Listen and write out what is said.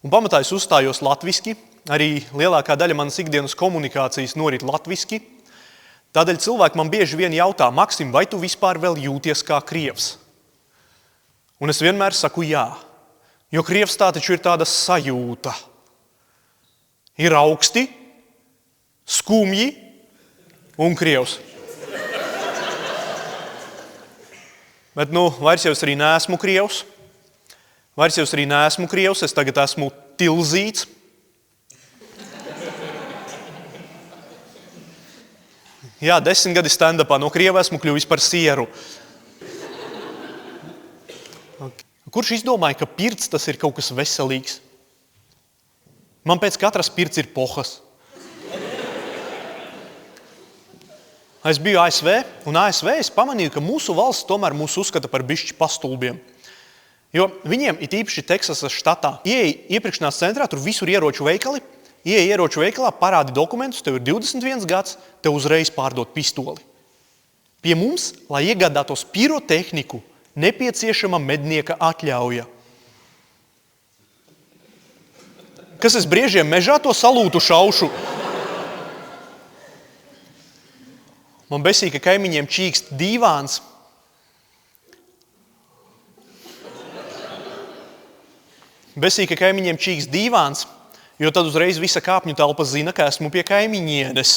Un pamatā es uzstājos latviski, arī lielākā daļa manas ikdienas komunikācijas norit latviski. Tādēļ cilvēki man bieži vien jautā, Maksim, vai tu vispār vēl jūties kā krievs? Un es vienmēr saku jā, jo krievs tā taču ir tāda sajūta. Ir augsti, skumji un krievs. Bet vairs jau es arī neesmu krievs. Es tagad esmu tilzīts. Jā, 10 gadi stand-upā no krieva esmu kļuvis par sieru. Kurš izdomāja, ka pirts tas ir kaut kas veselīgs? Man pēc katras pirts ir pohas. Es biju ASV, un ASV es pamanīju, ka mūsu valsts tomēr mūs uzskata par bišķi pastulbiem. Jo viņiem, it īpaši Teksasas štatā, ieej iepirkšanās centrā, tur visur ieroču veikali, ieej ieroču veikalā, parādi dokumentus, tev ir 21 gads, tev uzreiz pārdot pistoli. Pie mums, lai iegādātos pirotehniku, nepieciešama mednieka atļauja. Kas es briežiem mežā to salūtu šaušu? Man besīk, ka kaimiņiem čīkst dīvāns. Jo tad uzreiz visa kāpņu telpa zina, ka esmu pie kaimiņienes.